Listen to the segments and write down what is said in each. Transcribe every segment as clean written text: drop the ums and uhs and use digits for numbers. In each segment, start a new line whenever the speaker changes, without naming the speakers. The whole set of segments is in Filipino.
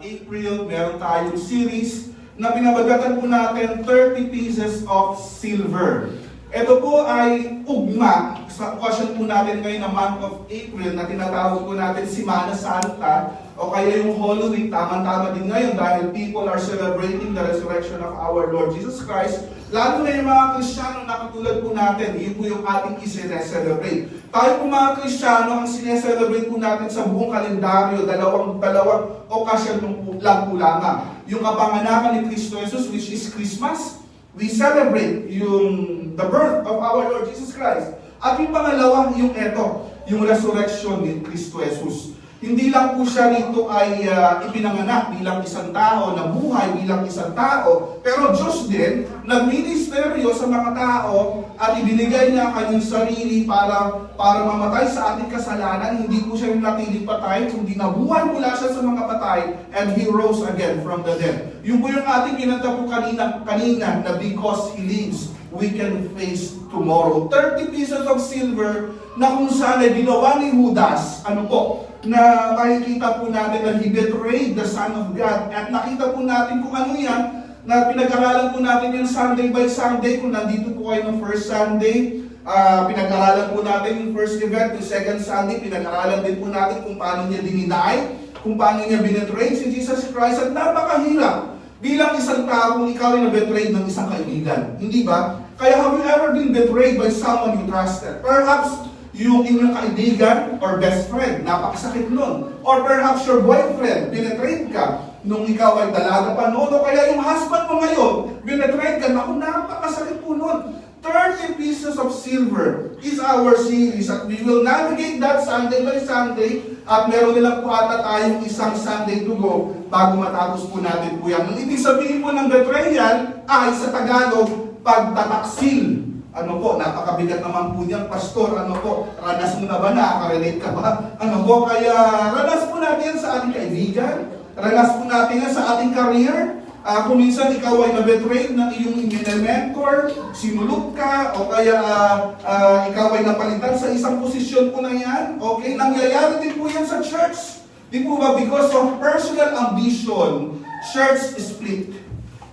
April, meron tayong series na pinabagatan po natin 30 pieces of silver. Ito po ay ugma sa occasion po natin ngayon na month of April na tinatawag po natin Semana Santa o kaya yung Holy Week. Tama-tama din ngayon dahil people are celebrating the resurrection of our Lord Jesus Christ. Lalo na yung mga Kristiyano na katulad po natin, yun po yung ating isi-celebrate. Tayo po mga Kristiyano, ang sineselebrate po natin sa buong kalendaryo, dalawang okasyon lang po lamang. Yung kapanganakan ni Kristo Jesus, which is Christmas, we celebrate the birth of our Lord Jesus Christ. At yung pangalawa, yung yung resurrection ni Kristo Jesus. Hindi lang po siya rito ay ipinanganak bilang isang tao, nabuhay bilang isang tao, pero Diyos din, nagministeryo sa mga tao at ibinigay niya kanyang sarili para mamatay sa ating kasalanan. Hindi po siya natiling patay, kundi nabuhay mula siya sa mga patay and He rose again from the dead. Yung po yung ating kinanta po kanina na because He lives, we can face tomorrow. 30 pieces of silver na kung saan ay ginawa ni Judas, na makikita po natin na he betrayed the Son of God. At nakita po natin kung ano yan, na pinag-aralan po natin yung Sunday by Sunday. Kung nandito po kayo ng first Sunday, pinag-aralan po natin yung first event, yung second Sunday, pinag-aralan din po natin kung paano niya dininay, kung paano niya binetray si Jesus Christ. At napakahirap bilang isang tao kung ikaw ay na-betrayed ng isang kaibigan. Hindi ba? Kaya have you ever been betrayed by someone you trusted? Perhaps yung inyong kaibigan or best friend, napakasakit nun. Or perhaps your boyfriend, binetrayed ka nung ikaw ay dalaga pa noon. O kaya yung husband mo ngayon, binetrayed ka, napakasakit po nun. 30 pieces of silver is our series at we will navigate that Sunday by Sunday at meron nilang po ata tayong isang Sunday to go bago matapos po natin po yan. Ang ibig sabihin po ng betrayal ay sa Tagalog, pagtataksil. Napakabigat naman po niyan, Pastor. Ranas mo na ba? Nakaka-relate ka ba? Kaya ranas po natin yan sa ating kaibigan. Ranas po natin yan sa ating career. Kung minsan ikaw ay na-betrayed ng iyong mentor, sinulot ka, o kaya ikaw ay napalitan sa isang posisyon po na yan. Okay? Nangyayari din po yan sa church. Di po ba? Because of personal ambition, church is split.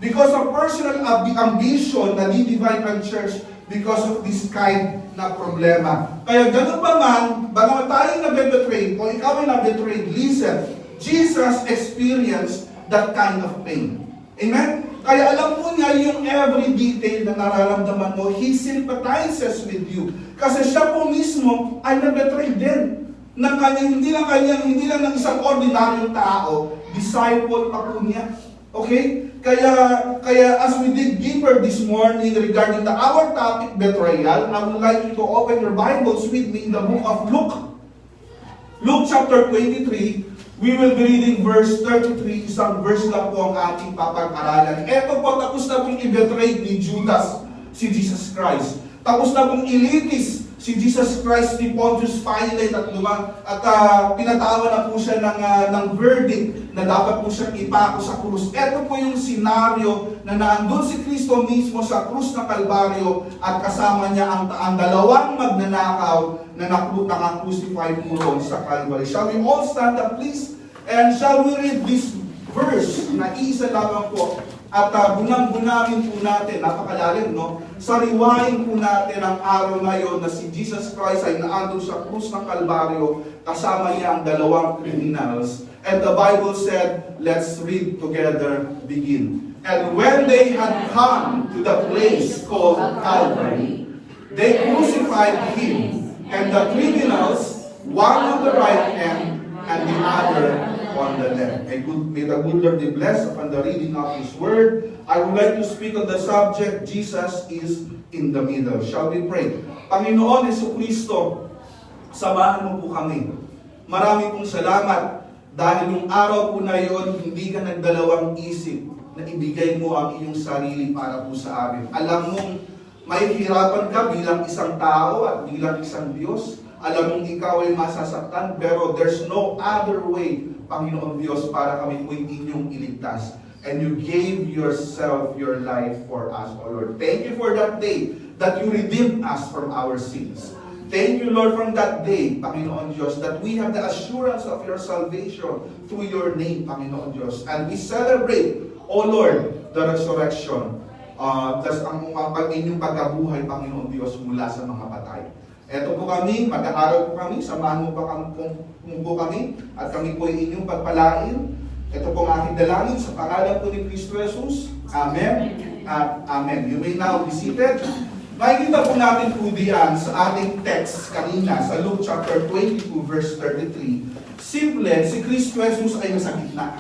Because of personal ambition, na-divide ang church because of this kind na problema. Kaya ganun pa man, bago tayo na-betray, o ikaw ay na-betray, listen, Jesus experienced that kind of pain. Amen? Kaya alam po niya yung every detail na nararamdaman mo, He sympathizes with you. Kasi siya po mismo ay na-betray din. Hindi lang ng isang ordinaryong tao, disciple pa po niya. Okay? Kaya as we dig deeper this morning regarding our topic, betrayal, I would like you to open your Bibles with me in the book of Luke. Luke chapter 23, we will be reading verse 33, isang verse lang po ang ating papag-aralan. Ito po, tapos na pong i-betray ni Judas si Jesus Christ. Tapos na pong ilitis si Jesus Christ ni Pontius Pilate at pinatawa na po siya ng verdict na dapat po siyang ipako sa krus. Ito po yung senaryo na naandun si Kristo mismo sa krus ng Kalbaryo at kasama niya ang dalawang magnanakaw na naka-crucify po roon sa Calvary. Shall we all stand up please? And shall we read this verse na isa lamang po? At bunang-bunangin po natin, napakalalim, no? Sariwain po natin ang araw na yon na si Jesus Christ ay naandun sa krus ng Kalbaryo, kasama niya ang dalawang criminals. And the Bible said, let's read together, begin. And when they had come to the place called Calvary, they crucified Him, and the criminals, one on the right hand, and the other on the left. May the good Lord be blessed upon the reading of His Word. I would like to speak on the subject, Jesus is in the middle. Shall we pray? Panginoon Jesucristo, samahan mo po kami. Marami pong salamat dahil yung araw po na yon, hindi ka nagdalawang isip na ibigay mo ang iyong sarili para po sa amin. Alam mong may hirapan ka bilang isang tao at bilang isang Diyos. Alam mong ikaw ay masasaktan, pero there's no other way, Panginoon Diyos, para kami po inyong iligtas. And you gave yourself, your life for us, O Lord. Thank you for that day that you redeemed us from our sins. Thank you, Lord, from that day, Panginoon Diyos, that we have the assurance of your salvation through your name, Panginoon Diyos. And we celebrate, O Lord, the resurrection. Tas ang inyong pagkabuhay, Panginoon Diyos, mula sa mga patay. Eto po kami, mag-aaral po kami, samahan mo po kami, at kami po inyong pagpalain. Ito po ang aking dalangin sa pangalan po ni Cristo Jesus. Amen at Amen. You may now be seated. Makikita po natin po diyan sa ating text kanina sa Luke chapter 22 verse 33. Simple, si Cristo Jesus ay nasa gitna.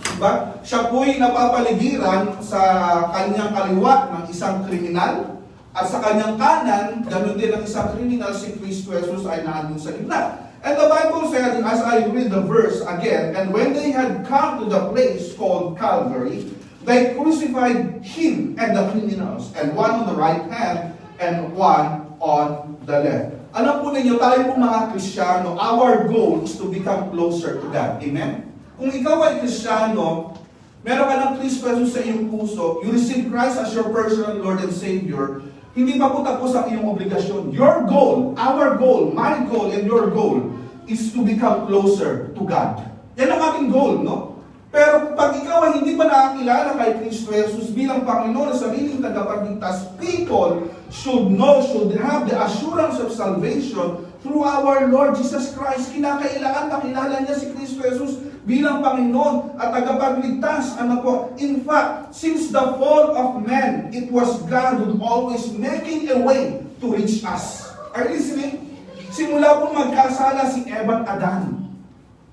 Diba? Siya po'y napapaligiran sa kanyang kaliwa ng isang kriminal at sa kanyang kanan, ganun din ang isang kriminal, si Cristo Jesus ay naandun sa gitna. And the Bible said, as I read the verse again, and when they had come to the place called Calvary, they crucified him and the criminals, and one on the right hand and one on the left. Alam po ninyo, tayo po mga Kristiyano, our goal is to become closer to God. Amen? Kung ikaw ay Kristiyano, meron ka ng Kristo Jesus sa iyong puso, you receive Christ as your personal Lord and Savior, hindi pa po tapos ang iyong obligasyon. Your goal, our goal, my goal, and your goal is to become closer to God. Yan ang ating goal, no? Pero pag ikaw ay hindi pa nakakilala kay Kristo Jesus bilang Panginoon sa sariling tagapagligtas, people should know, should have the assurance of salvation through our Lord Jesus Christ. Kinakailangan makilala niya si Kristo Jesus bilang Panginoon at tagapagligtas. Ano po? In fact, since the fall of man, it was God who always making a way to reach us. Are you listening? Simula po magkasala si Eva at Adan,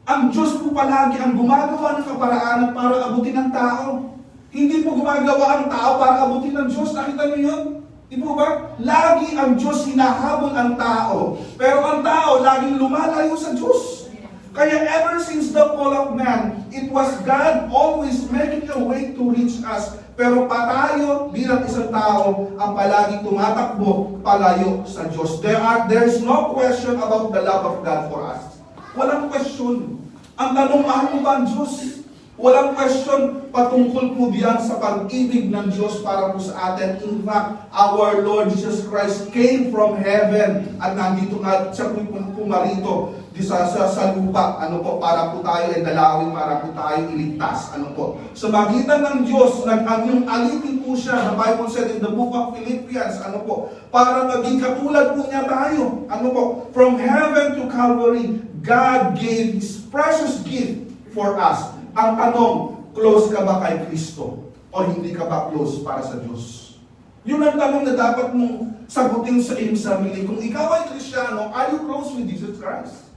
ang Diyos po palagi ang gumagawa ng kaparaanan para abutin ang tao. Hindi po gumagawa ang tao para abutin ng Diyos. Nakita niyo yun? Di po ba? Lagi ang Diyos hinahabol ang tao. Pero ang tao laging lumalayo sa Diyos. Kaya ever since the fall of man, it was God always making a way to reach us. Pero tayo bilang isang tao ang palagi tumatakbo palayo sa Diyos. There's no question about the love of God for us. Walang question. Ang tanong, mahal mo ba ang Diyos? Walang question patungkol po diyan sa pag-ibig ng Diyos para po sa atin. In fact, our Lord Jesus Christ came from heaven at nandito nga siya po pumarito sa lupa, ano po, para po tayo ay dalawin, para po tayo iligtas, ano po. Sa magitan ng Diyos, nag-anyong alitin po siya, the Bible said in the book of Philippians, ano po, para maging katulad po niya tayo, ano po, from heaven to Calvary, God gave His precious gift for us. Ang tanong, close ka ba kay Kristo? O hindi ka ba close para sa Diyos? Yun ang tanong na dapat mong sagutin sa iyong sarili. Kung ikaw ay Kristiyano, are you close with Jesus Christ?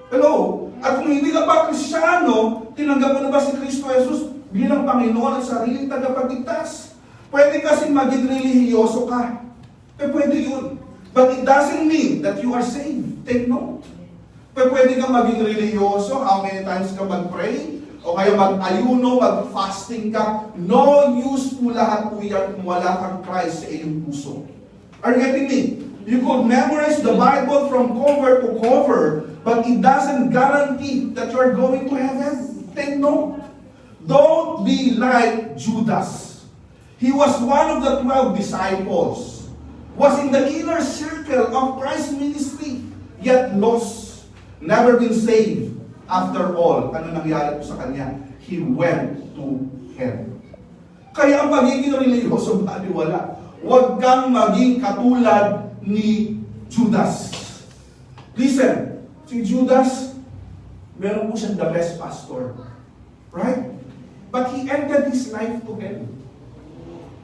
Hello? At kung hindi ka ba Kristiyano, tinanggap mo na ba si Kristo Jesus bilang Panginoon at sariling tagapagligtas? Pwede kasing maging relihiyoso ka. Pwede yun. But it doesn't mean that you are saved. Take note. Pwede kang maging relihiyoso, how many times ka mag-pray, o kaya mag-ayuno, mag-fasting ka. No use po lahat po yan kung wala kang Christ sa iyong puso. Are you getting me? You could memorize the Bible from cover to cover, but it doesn't guarantee that you're going to heaven. Take note. Don't be like Judas. He was one of the 12 disciples, was in the inner circle of Christ's ministry, yet lost, never been saved. After all, ano nangyari po sa kanya? He went to hell. Kaya ang pagiging relihiyoso, baliwala. Huwag kang maging katulad ni Judas. Listen, si Judas, meron po siyang the best pastor. Right? But he ended his life to hell.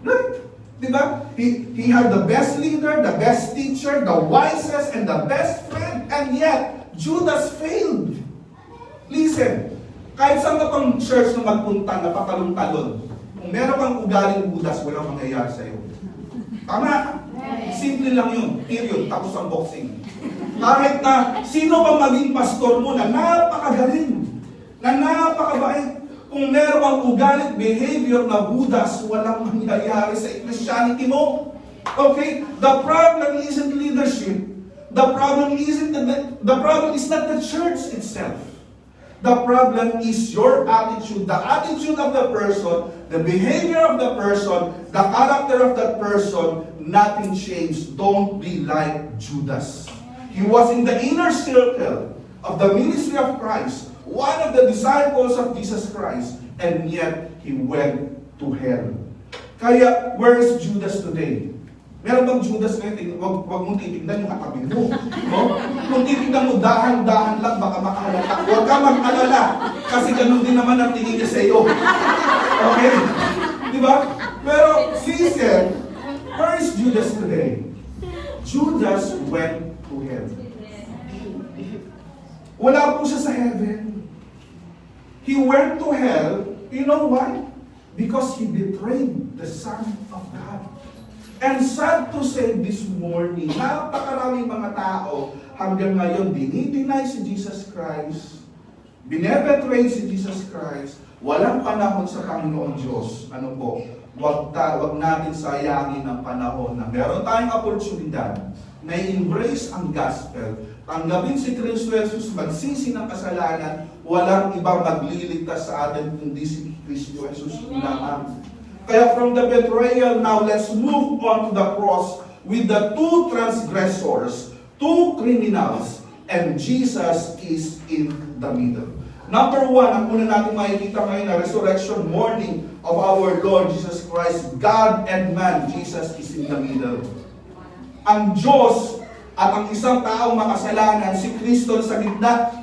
Right? Diba? He had the best leader, the best teacher, the wisest, and the best friend, and yet, Judas failed. Listen, kahit saan ka pang church na magpunta, napatalong-talon, kung meron kang ugaling Judas, walang mangyayari sa'yo. Tama? Simple lang yun. Period. Tapos ang boxing. Kahit na sino pa maging pastor mo na napakagaling, na napakabait, kung meron kang ugaling behavior na Judas, walang mangyayari sa Christianity mo. Okay? The problem isn't leadership. The problem is not the church itself. The problem is your attitude, the attitude of the person, the behavior of the person, the character of that person. Nothing changed. Don't be like Judas. He was in the inner circle of the ministry of Christ, one of the disciples of Jesus Christ, and yet he went to hell. Kaya, where is Judas today? Meron bang Judas ngayon? Huwag mong titignan yung katabi mo. No? Kung titignan mo, dahan-dahan lang, baka makahalata. Huwag ka mag-alala. Kasi ganun din naman ang tingin niya sa iyo. Okay? Di ba? Pero, listen, where is Judas today? Judas went to hell. Wala po siya sa heaven. He went to hell. You know why? Because he betrayed the Son of God. And sad to say this morning, napakaraming mga tao hanggang ngayon dinideny si Jesus Christ, binebetray si Jesus Christ, walang panahon sa Panginoon Diyos. Ano po? Wag natin sayangin ang panahon na meron tayong oportunidad na i-embrace ang gospel, tanggapin si Kristo Jesus, magsisi ng kasalanan, walang ibang magliligtas sa atin kundi si Kristo Jesus lamang. Kaya from the betrayal, now let's move on to the cross with the two transgressors, two criminals, and Jesus is in the middle. Number one, ang una natin makikita ngayon na resurrection morning of our Lord Jesus Christ, God and man, Jesus is in the middle. Ang Diyos at ang isang taong makasalanan, si Kristo sa gitna.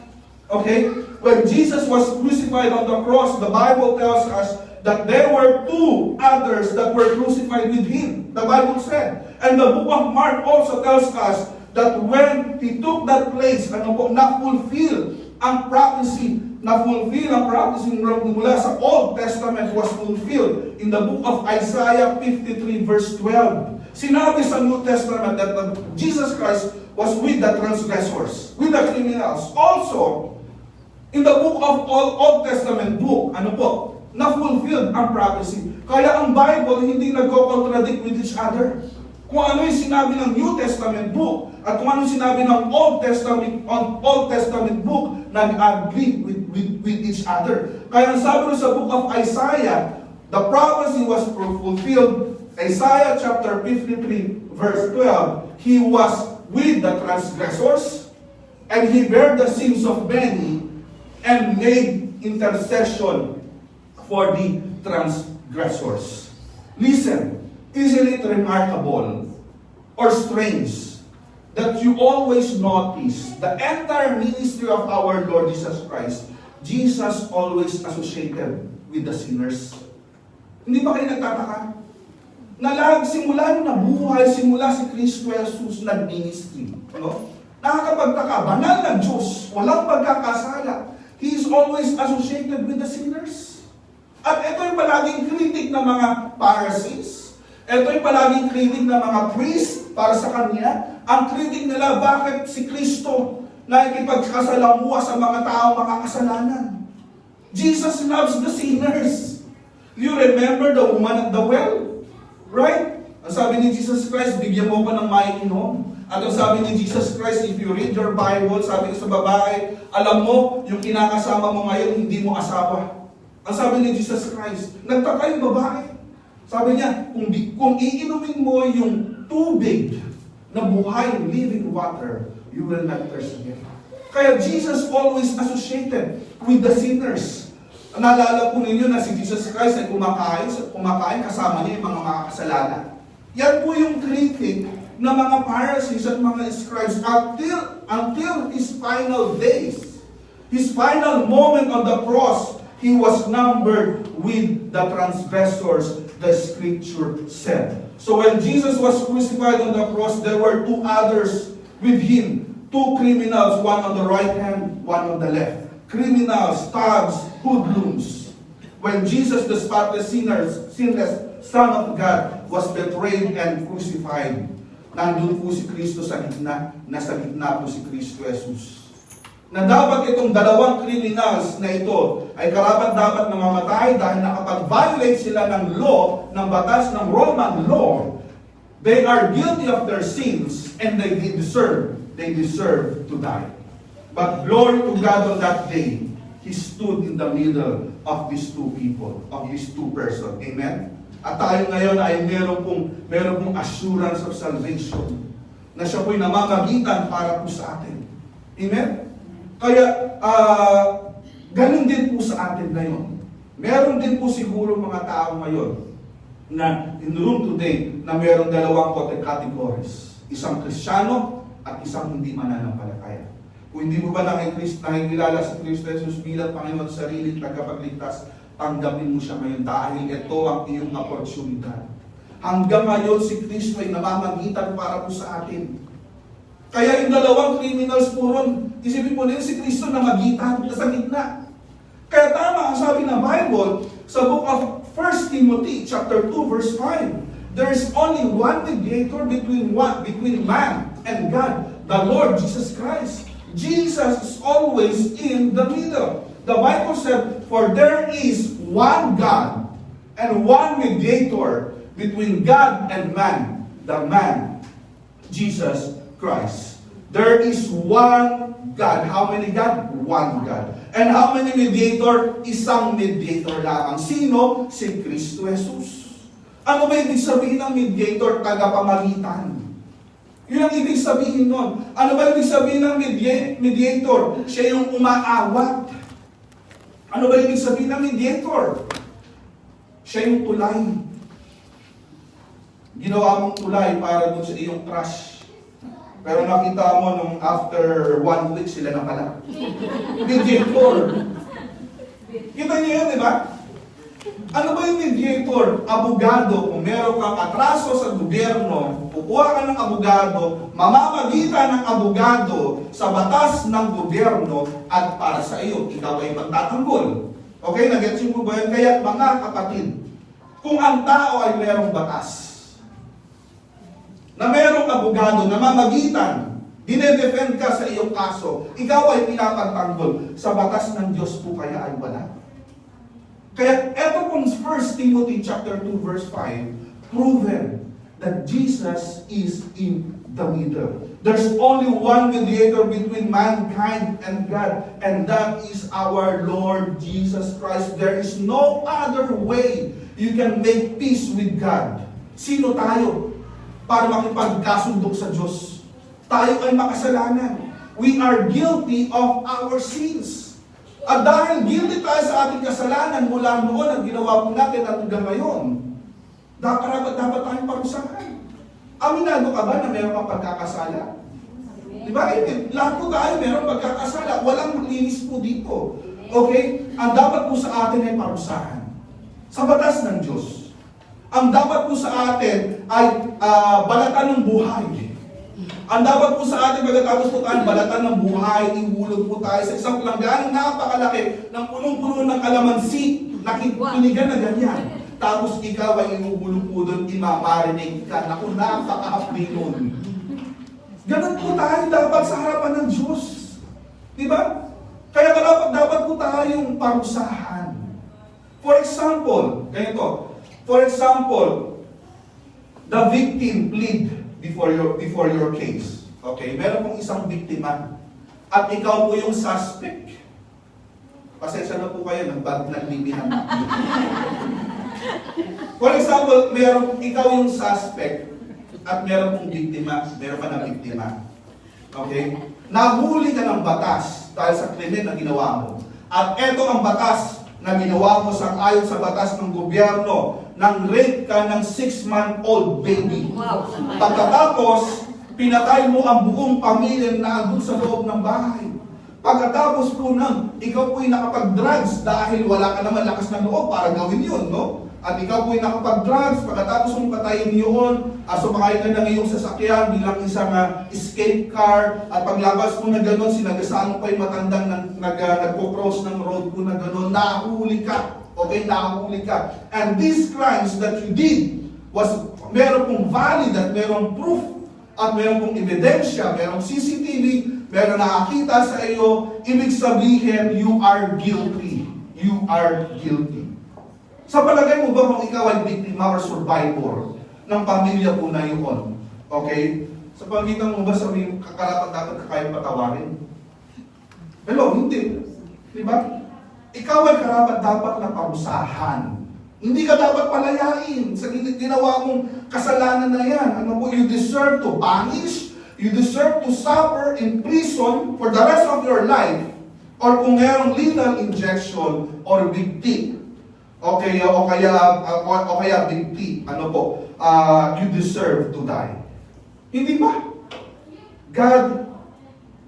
Okay? When Jesus was crucified on the cross, the Bible tells us that there were two others that were crucified with him. The Bible said. And the book of Mark also tells us that when he took that place, na-fulfill ang prophecy mula sa Old Testament was fulfilled in the book of Isaiah 53 verse 12. Sinabi sa New Testament that Jesus Christ was with the transgressors, with the criminals. Also, in the book of Old Testament book, na-fulfilled ang prophecy. Kaya ang Bible hindi nagko-contradict with each other. Kung ano yung sinabi ng New Testament book at kung ano yung sinabi ng Old Testament book, nag-agree with each other. Kaya ang sabi sa book of Isaiah, the prophecy was fulfilled. Isaiah chapter 53 verse 12, he was with the transgressors and he bare the sins of many and made intercession for the transgressors. Listen, isn't it remarkable or strange that you always notice the entire ministry of our Lord Jesus Christ, Jesus always associated with the sinners? Hindi ba kayo nagtataka? Simula nung nabuhay, simula si Kristo Jesus nag-ministry. No? Nakakapagtaka, banal na Diyos, walang pagkakasala. He is always associated with the sinners. At ito yung palaging kritik ng mga Pharisees. Ito yung palaging kritik ng mga priests para sa Kanya. Ang kritik nila, bakit si Kristo nakikipagkasalamuha sa mga tao makakasalanan? Jesus loves the sinners. You remember the woman at the well? Right? Ang sabi ni Jesus Christ, bigyan mo ko ng maiinom. At ang sabi ni Jesus Christ, if you read your Bible, sabi sa babae, alam mo, yung kinakasama mo ngayon, hindi mo asawa. Ang sabi ni Jesus Christ, nagtaka yung babae. Sabi niya, kung iinumin mo yung tubig na buhay, living water, you will not thirst again. Kaya Jesus always associated with the sinners. Naalala po ninyo na si Jesus Christ ay kumakain kasama niya yung mga makakasalanan. Yan po yung critic ng mga Pharisees at mga scribes until his final days. His final moment on the cross, he was numbered with the transgressors, the scripture said. So when Jesus was crucified on the cross, there were two others with him. Two criminals, one on the right hand, one on the left. Criminals, thugs, hoodlums. When Jesus, the spotless sinless Son of God, was betrayed and crucified, nandun po si Kristo sa gitna, nasa gitna po si Kristo Jesus. Na dapat itong dalawang criminals na ito ay karapat-dapat na mamatay dahil nakapag-violate sila ng law, ng batas ng Roman law. They are guilty of their sins and they deserve to die. But glory to God on that day, He stood in the middle of these two people, of these two persons. Amen? At tayo ngayon ay meron pong assurance of salvation. na siya po'y namamagitan para po sa atin. Amen? Kaya, ganun din po sa atin ngayon. Meron din po siguro mga tao ngayon na in the room today na meron dalawang categories. Isang Kristiyano at isang hindi mananampalataya. Kung hindi mo ba nakikilala si Kristo Jesus bilang Panginoon sa sarili at tagapagligtas, tanggapin mo siya ngayon dahil ito ang iyong oportunidad. Hanggang ngayon si Kristo ay namamagitan para po sa atin. Kaya yung dalawang criminals po ron, isipin po nila si Kristo na magitan sa gitna. Kaya tama ang sabi ng Bible sa book of 1 Timothy chapter 2 verse 5. There is only one mediator between man and God, the Lord Jesus Christ. Jesus is always in the middle. The Bible said, for there is one God and one mediator between God and man, the man, Jesus Christ. There is one God. How many God? One God. And how many mediator? Isang mediator lamang. Sino? Si Kristo Jesus. Ano ba ibig sabihin ng mediator? Tagapamagitan. Yun ang ibig sabihin nun. Ano ba ibig sabihin ng mediator? Siya yung umaawat. Ano ba ibig sabihin ng mediator? Siya yung tulay. Ginawa mong tulay para dun sa iyong crush. Pero nakita mo nung after 1 week sila na pala. Mediator. Kita niyo yun, di ba? Ano ba yung mediator? Abogado. Kung meron kang atraso sa gobyerno, kukuha ka ng abogado, mamamagitan ng abogado sa batas ng gobyerno at para sa iyo, ikaw ay magtatanggol. Okay, nag-gets mo ba yun? Kaya mga kapatid, kung ang tao ay merong batas, na merong abogado na mamagitan, dinedefend ka sa iyong kaso, ikaw ay pinapagtanggol, sa batas ng Diyos po kaya ay wala. Kaya eto pong 1 Timothy chapter 2 verse 5, proven that Jesus is in the middle. There's only one mediator between mankind and God, and that is our Lord Jesus Christ. There is no other way you can make peace with God. Sino tayo para makipagkasundok sa Diyos? Tayo ay makasalanan. We are guilty of our sins. At dahil guilty tayo sa ating kasalanan mula noon at ginawa po natin at hanggang ngayon, dapat tayong parusahan. Aminado ka ba na mayroon kang pagkakasala? Di ba? Lahat po tayo mayroon pagkakasala. Walang linis po dito. Okay? Ang dapat po sa atin ay parusahan. Sa batas ng Diyos. Ang dapat po sa atin ay balatan ng buhay. Ang dapat po sa atin, pagkatapos po tayo balatan ng buhay, ihulog po tayo sa isang pelangganang napakalaki ng punong-puno ng kalamansi, nakikinigan na ganyan. Tapos ikaw ay ihuhulog po doon, imamarinig ka, naku, napakahapdi nun. Ganun po tayo dapat sa harapan ng Diyos. Diba? Kaya dapat po tayong parusahan. For example, ganito. For example, the victim plead before your case. Okay, meron pong isang biktima at ikaw po yung suspect. Pasensya na po kayo, nagbibihang. For example, ikaw yung suspect at meron pong biktima, meron ka na biktima. Okay? Nahuli ka ng batas dahil sa krimen na ginawa mo. At eto ang batas na ginawa mo ayon sa batas ng gobyerno, nang rape ka ng 6-month-old baby.
Wow.
Pagkatapos, pinatay mo ang buong pamilya na andun sa loob ng bahay. Pagkatapos po ikaw po'y nakapag-drugs dahil wala ka naman lakas ng loob para gawin yun, no? At ikaw po'y nakapag-drugs, pagkatapos mong patayin yun, sumakay ka ng iyong sasakyan bilang isang escape car, at paglabas mo na gano'n, sinagasaan mo pa yung matandang nagpo-cross ng road po na gano'n, nahuli ka. Okay, nahuli ka. And these crimes that you did meron pong valid at meron proof at meron pong ebidensya, meron CCTV, meron nakakita sa iyo, ibig sabihin, you are guilty. You are guilty. Sa palagay mo ba kung ikaw ay biktima or survivor ng pamilya po na yun? Okay? Sa pagitan mo ba sabihin, kakarapat dapat ka kayang patawarin? Hello, hindi. Diba? Ikaw ay karapat dapat na parusahan. Hindi ka dapat palayain sa ginawa mong kasalanan na yan. Ano po, you deserve to punish, You deserve to suffer in prison for the rest of your life, or kung mayroong lethal injection or big T. O kaya big T. You deserve to die. Hindi ba? God,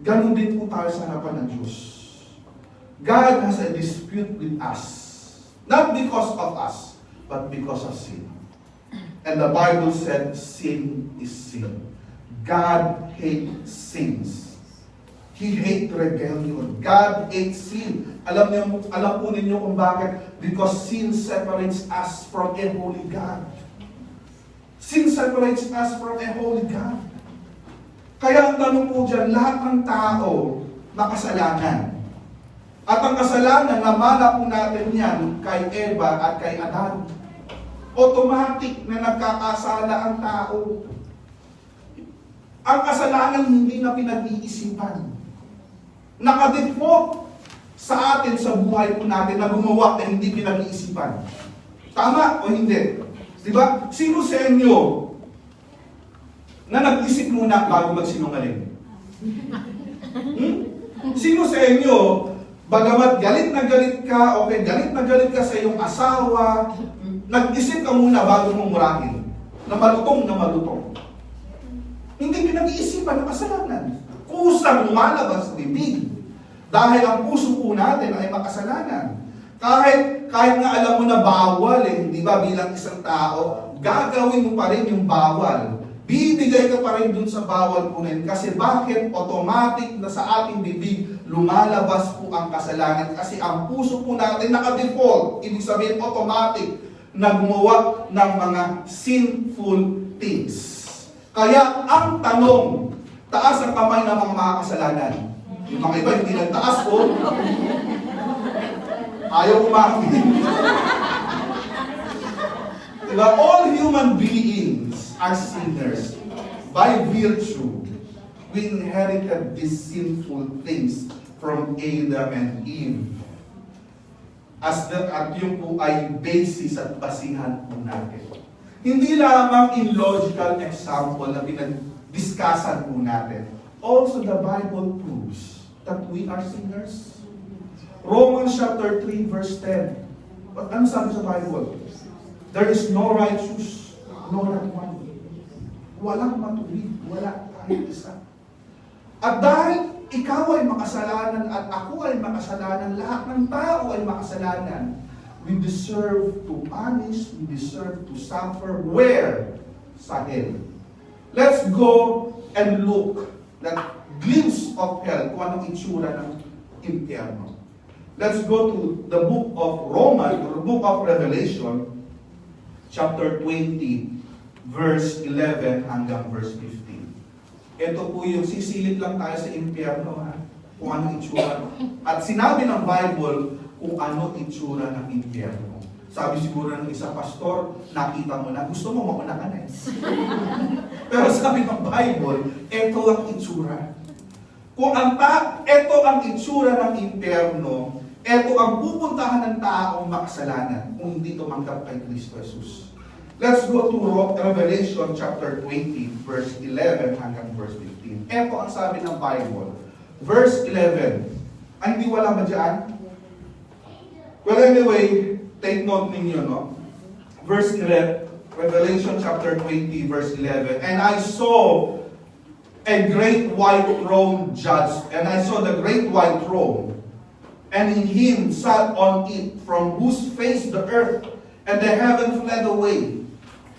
ganun din po tayo sa harapan ng Diyos. God has a dispute with us. Not because of us, but because of sin. And the Bible said, sin is sin. God hates sins. He hates rebellion. God hates sin. Alam po ninyo kung bakit? Because sin separates us from a holy God. Sin separates us from a holy God. Kaya ang tanong po dyan, lahat ng tao makasalanan. At ang kasalanan, namana po natin yan kay Eva at kay Adan. Automatic na nagkakasala ang tao. Ang kasalanan hindi na pinag-iisipan. Nakadefault sa atin sa buhay po natin na gumawa na hindi pinag-iisipan. Tama o hindi? Diba? Sino sa inyo na nag-isip muna bago magsinungaling? Sino sa inyo, bagamat galit na galit ka sa iyong asawa, nag-isip ka muna bago mong murahin? Na malutong. Hindi pinag-iisipan ng kasalanan. Kusang lumalabas sa bibig. Dahil ang puso po natin ay makasalanan. Kahit nga alam mo na bawal hindi ba bilang isang tao, gagawin mo pa rin yung bawal. Bibigay ka pa rin dun sa bawal po na yun. Kasi bakit automatic na sa ating bibig lumalabas po ang kasalanan? Kasi ang puso po natin naka-default. Ibig sabihin automatic na gumawa ng mga sinful things. Kaya ang tanong, taas ang kamay ng mga makakasalanan. Yung mga iba hindi nagtaas po. Ayaw umamin. Diba? All human beings are sinners. By virtue, we inherited these sinful things from Adam and Eve. At yun po ay basis at basihan po natin. Hindi lamang in logical example na pinag-discussan po natin. Also, the Bible proves that we are sinners. Romans chapter 3 verse 10. Ano sabi sa Bible? There is no righteous, no not one. Walang matuwid, wala kahit isa. At dahil ikaw ay makasalanan at ako ay makasalanan, lahat ng tao ay makasalanan, we deserve to punish, we deserve to suffer. Where? Sa hell. Let's go and look that glimpse of hell, kung anong itsura ng impyerno. Let's go to the book of Romans, or book of Revelation, chapter 20, verse 11 hanggang verse 15. Ito po yung sisilip lang tayo sa impyerno, kung anong itsura. At sinabi ng Bible, kung ano itsura ng impyerno. Sabi siguro ng isang pastor, nakita mo na, gusto mo mauna ka na eh. Pero sabi ng Bible, ito ang itsura. Kung ito ang itsura ng impyerno, ito ang pupuntahan ng taong makasalanan kung hindi tumanggap kay Kristo Jesus. Let's go to Revelation chapter 20, verse 11 hanggang verse 15. Ito ang sabi ng Bible. Verse 11. Ay, hindi wala ba dyan? Well, anyway, take note ninyo, no? Verse 11, Revelation chapter 20, verse 11. And I saw a great white throne judged, and I saw the great white throne, and in him sat on it, from whose face the earth and the heaven fled away,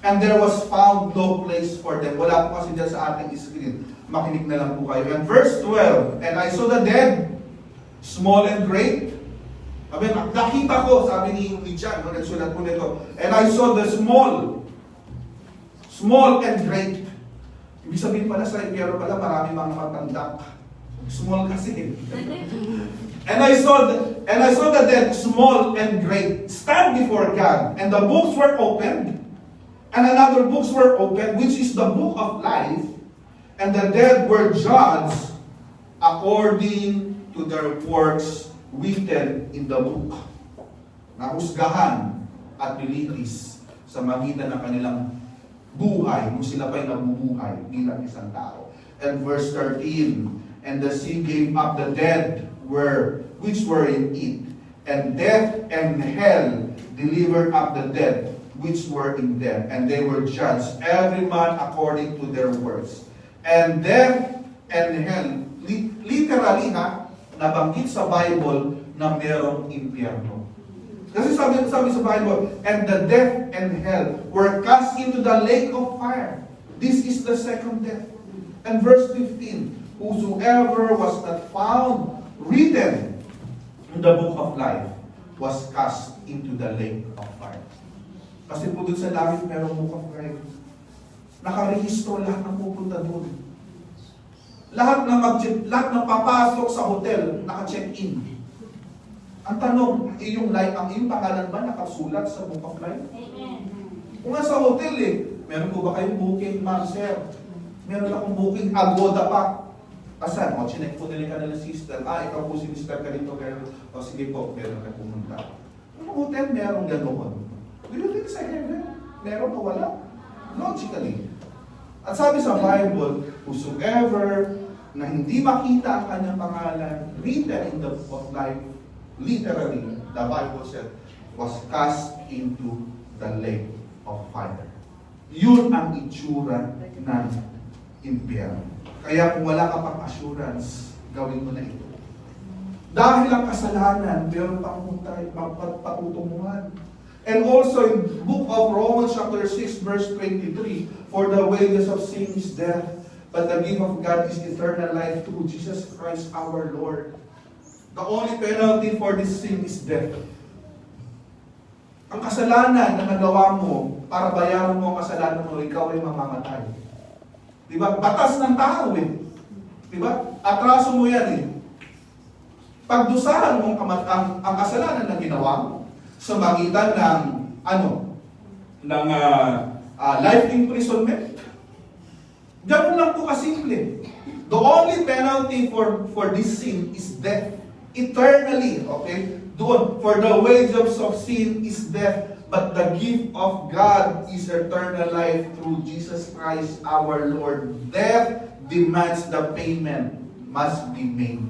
and there was found no place for them. Wala po kasi dyan sa ating screen. Makinig na lang po kayo. And verse 12, and I saw the dead, small and great. Sabi, nakita ko, sabi ni John, nagsulat po nito, and I saw the small and great. Ibig sabihin pala sa impyerno pala, marami mga matanda. Small kasi. And I saw the dead, small and great, stand before God, and the books were opened, and another books were opened, which is the book of life, and the dead were judged according to their works written in the book. Nahusgahan at nilitis sa magitan ng kanilang buhay, kung sila pa'y nabubuhay bilang isang tao. And verse 13, and the sea gave up the dead which were in it, and death and hell delivered up the dead which were in them, and they were judged, every man according to their works. And death and hell, literally nabanggit sa Bible na merong impyerno. Kasi sabi sa Bible, and the death and hell were cast into the lake of fire. This is the second death. And verse 15, whosoever was not found written in the book of life was cast into the lake of fire. Kasi po dun sa langit merong book of life. Nakarehistro lahat ng pupunta dun. Lahat ng papasok sa hotel, naka-check-in. Ang tanong, ang iyong pangalan ba nakasulat sa book of life? Kung nga sa hotel meron po ba kayong booking, ma'am, sir? Meron akong booking, agoda pa. Asan? O, chinek po nila ka ng system. Ikaw po si Mr. Ganito, o sige po, meron ka pumunta. Ang hotel, meron ganoon. Do you think sa heaven, meron o wala? Logically. At sabi sa Bible, whosoever na hindi makita ang kanyang pangalan written in the book of life, literally, the Bible said, was cast into the lake of fire. Yun ang itsura ng impyerno. Kaya kung wala ka pang assurance, gawin mo na ito. Dahil ang kasalanan, meron pang patutunguhan. And also in book of Romans chapter 6 verse 23, for the wages of sin is death, but the gift of God is eternal life through Jesus Christ our Lord. The only penalty for this sin is death. Ang kasalanan na nagawa mo, para bayaran mo ang kasalanan mo, ikaw ay mamamatay. Diba? Batas ng tao Diba? Atraso mo yan Pagdusahan mo ang kasalanan na ginawa mo sa magitan ng life imprisonment. Ganun lang po kasimple. The only penalty for this sin is death. Eternally, okay? Doon, for the wages of sin is death, but the gift of God is eternal life through Jesus Christ our Lord. Death demands the payment must be made.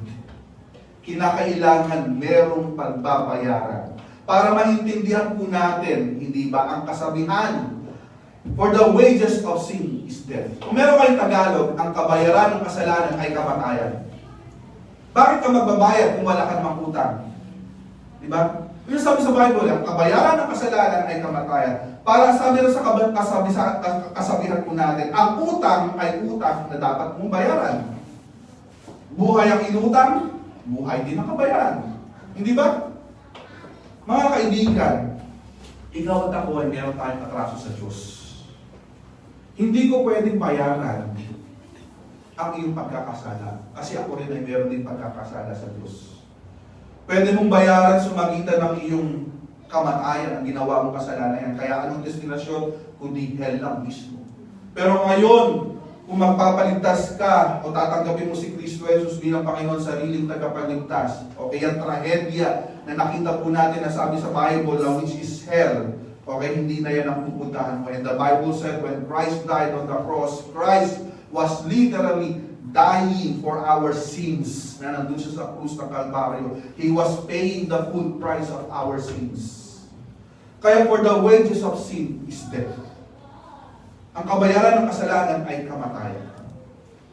Kinakailangan merong pagbabayaran. Para maintindihan po natin, hindi ba, ang kasabihan, for the wages of sin is death. Kung meron kayong Tagalog, ang kabayaran ng kasalanan ay kamatayan. Bakit ka magbabayad kung wala ka namang utang? Diba? Yung sabi sa Bible, ang kabayaran ng kasalanan ay kamatayan. Para sabi sa kasabihan po natin, ang utang ay utang na dapat mong bayaran. Buhay ang inutang, buhay din ang kabayaran. Hindi ba? Mga kaibigan, ikaw at ako ay meron tayong atraso sa Diyos. Hindi ko pwedeng bayaran ang iyong pagkakasala. Kasi ako rin ay meron din pagkakasala sa Diyos. Pwede mong bayaran sa magitan ng iyong kamatayan ang ginawa mong kasalanan yan. Kaya anong destinasyon? Kundi hell lang mismo. Pero ngayon, kung magpapaligtas ka o tatanggapin mo si Kristo Jesus bilang Panginoon sariling tagapagligtas, okay, ang trahedya na nakita po natin na sabi sa Bible na which is hell, okay, hindi na yan ang pupuntahan mo. And the Bible said when Christ died on the cross, Christ was literally dying for our sins na nandun siya sa krus ng Kalbaryo. He was paying the full price of our sins. Kaya for the wages of sin is death. Ang kabayaran ng kasalanan ay kamatayan.